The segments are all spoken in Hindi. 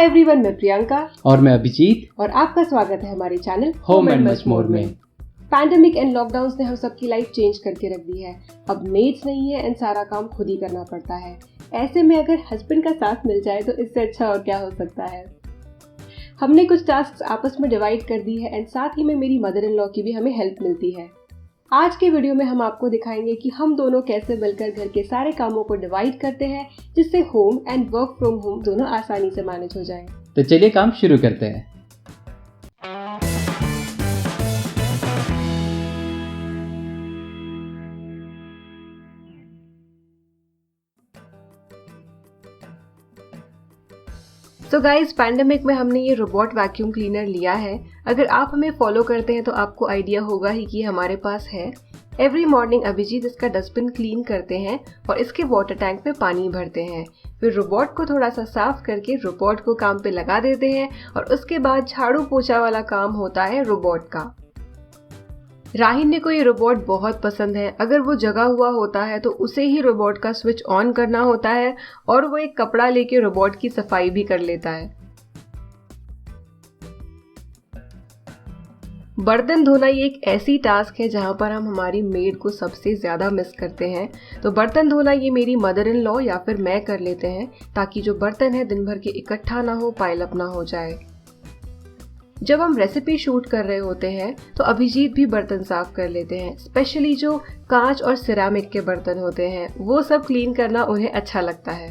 हाय एवरीवन, मैं प्रियंका और मैं अभिजीत और आपका स्वागत है हमारे channel home and much more में। पैंडेमिक एंड लॉकडाउन्स ने हम सबकी लाइफ चेंज करके रख दी है। अब मेड्स नहीं है एंड सारा काम खुद ही करना पड़ता है। ऐसे में अगर हस्बैंड का साथ मिल जाए तो इससे अच्छा और क्या हो सकता है। हमने कुछ टास्क आपस में डिवाइड कर दी है एंड साथ ही में मेरी मदर इन लॉ की भी हमें हेल्प मिलती है। आज के वीडियो में हम आपको दिखाएंगे कि हम दोनों कैसे मिलकर घर के सारे कामों को डिवाइड करते हैं जिससे home and work from home दोनों आसानी से मैनेज हो जाए। तो चलिए काम शुरू करते हैं। तो गाइस, पैंडेमिक में हमने ये रोबोट वैक्यूम क्लीनर लिया है। अगर आप हमें फॉलो करते हैं तो आपको आइडिया होगा ही कि हमारे पास है। एवरी मॉर्निंग अभिजीत इसका डस्टबिन क्लीन करते हैं और इसके वाटर टैंक में पानी भरते हैं। फिर रोबोट को थोड़ा सा साफ करके रोबोट को काम पे लगा देते हैं और उसके बाद झाड़ू पोछा वाला काम होता है रोबोट का। राहिन को ये रोबोट बहुत पसंद है। अगर वो जगा हुआ होता है तो उसे ही रोबोट का स्विच ऑन करना होता है और वो एक कपड़ा लेके रोबोट की सफाई भी कर लेता है। बर्तन धोना ये एक ऐसी टास्क है जहाँ पर हम हमारी मेड को सबसे ज़्यादा मिस करते हैं। तो बर्तन धोना ये मेरी मदर इन लॉ या फिर मैं कर लेते हैं ताकि जो बर्तन है दिन भर के इकट्ठा ना हो, पाइल अप ना हो जाए। जब हम रेसिपी शूट कर रहे होते हैं तो अभिजीत भी बर्तन साफ कर लेते हैं। स्पेशली जो कांच और सिरामिक के बर्तन होते हैं वो सब क्लीन करना उन्हें अच्छा लगता है।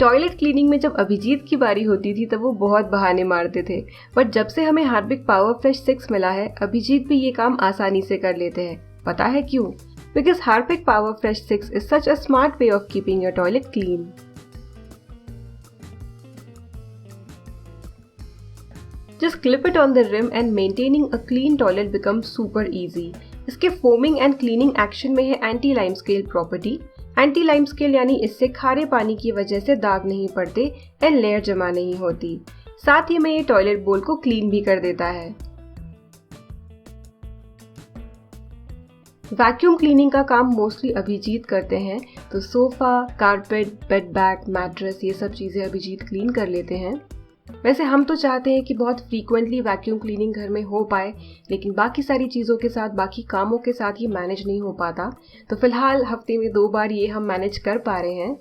टॉयलेट क्लीनिंग में जब अभिजीत की बारी होती थी तब वो बहुत बहाने मारते थे, बट जब से हमें हार्पिक पावर फ्रेश 6 मिला है अभिजीत भी ये काम आसानी से कर लेते हैं। पता है क्यों? Because Harpic power fresh 6 is such a smart way of keeping your toilet clean. Just clip it on the rim and maintaining a clean toilet becomes super easy. इसके foaming and cleaning action में है anti lime scale property. Anti lime scale यानी इससे खारे पानी की वजह से दाग नहीं पड़ते एंड लेयर जमा नहीं होती। साथ ही में ये टॉयलेट बोल को क्लीन भी कर देता है। वैक्यूम क्लीनिंग का काम मोस्टली अभिजीत करते हैं, तो sofa, carpet, bed bag, mattress ये सब चीजें अभिजीत क्लीन कर लेते हैं। वैसे हम तो चाहते हैं कि बहुत फ्रीक्वेंटली वैक्यूम क्लीनिंग घर में हो पाए, लेकिन बाकी सारी चीज़ों के साथ, बाकी कामों के साथ ये मैनेज नहीं हो पाता। तो फिलहाल हफ्ते में 2 बार ये हम मैनेज कर पा रहे हैं।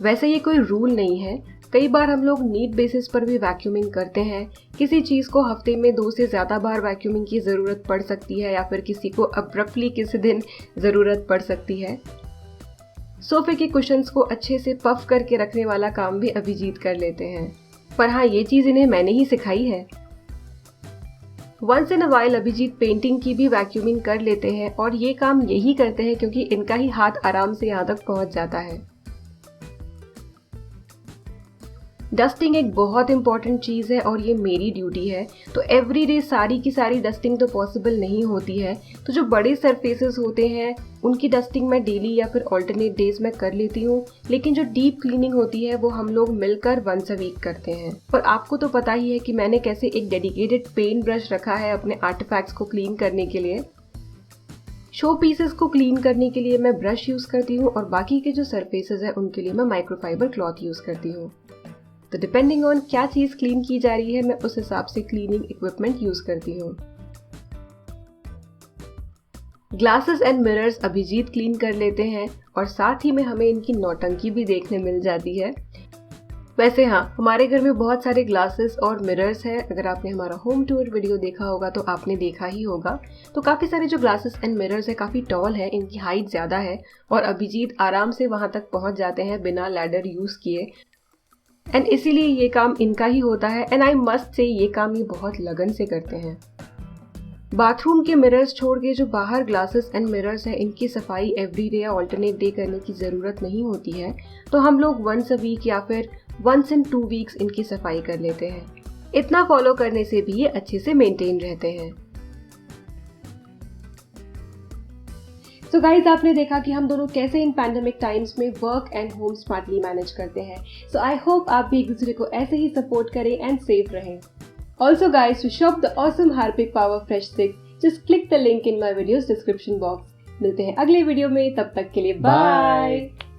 वैसे ये कोई रूल नहीं है। कई बार हम लोग नीड बेसिस पर भी वैक्यूमिंग करते हैं। किसी चीज़ को हफ्ते में 2 से ज़्यादा बार वैक्यूमिंग की ज़रूरत पड़ सकती है या फिर किसी को अब्रप्टली किसी दिन ज़रूरत पड़ सकती है। सोफे के कुशन्स को अच्छे से पफ करके रखने वाला काम भी अभिजीत कर लेते हैं, पर हाँ ये चीज इन्हें मैंने ही सिखाई है। Once in a while Abhijeet painting की भी वैक्यूमिंग कर लेते हैं और ये काम यही करते हैं क्योंकि इनका ही हाथ आराम से यहाँ तक पहुंच जाता है। डस्टिंग एक बहुत इंपॉर्टेंट चीज़ है और ये मेरी ड्यूटी है। तो एवरी डे सारी की सारी डस्टिंग तो पॉसिबल नहीं होती है, तो जो बड़े सरफेसेस होते हैं उनकी डस्टिंग मैं डेली या फिर ऑल्टरनेट डेज में कर लेती हूँ, लेकिन जो डीप क्लीनिंग होती है वो हम लोग मिलकर वंस अ वीक करते हैं। और आपको तो पता ही है कि मैंने कैसे एक डेडिकेटेड पेंट ब्रश रखा है अपने आर्टिफैक्ट्स को क्लीन करने के लिए। शो पीसेस को क्लीन करने के लिए मैं ब्रश यूज़ करती हूँ और बाकी के जो सरफेसेस है उनके लिए मैं माइक्रोफाइबर क्लॉथ यूज़ करती हूँ। तो डिपेंडिंग ऑन क्या चीज़ क्लीन की जा रही है मैं उस हिसाब से क्लीनिंग इक्विपमेंट यूज़ करती हूँ। Glasses and mirrors Abhijeet clean कर लेते हैं और साथ ही में हमें इनकी नौटंकी भी देखने मिल जाती है। वैसे हाँ, हमारे घर में बहुत सारे ग्लासेस और मिरर्स हैं। अगर आपने हमारा होम टूर वीडियो देखा होगा तो आपने देखा ही होगा। तो काफ़ी सारे जो ग्लासेस एंड मिरर्स है काफ़ी टॉल है, इनकी हाइट ज़्यादा है और अभिजीत आराम से वहाँ तक पहुँच जाते हैं बिना लैडर यूज़ किए। एंड इसीलिए ये काम इनका ही होता है एंड आई मस्ट से ये काम ये बहुत लगन से करते हैं। बाथरूम के मिरर्स छोड़ के जो बाहर ग्लासेस एंड मिरर्स हैं इनकी सफाई एवरी डे या ऑल्टरनेट डे करने की ज़रूरत नहीं होती है, तो हम लोग वंस अ वीक या फिर वंस इन 2 वीक्स इनकी सफाई कर लेते हैं। इतना फॉलो करने से भी ये अच्छे से मेंटेन रहते हैं। तो गाइज, आपने देखा कि हम दोनों कैसे इन पैंडेमिक टाइम्स में work and home smartly manage करते हैं। सो आई होप आप भी एक दूसरे को ऐसे ही सपोर्ट करें एंड सेफ रहें। Also guys, to shop the awesome Harpic power fresh 6, just click the link in my video's description box. मिलते हैं अगले वीडियो में, तब तक के लिए बाय। बाय।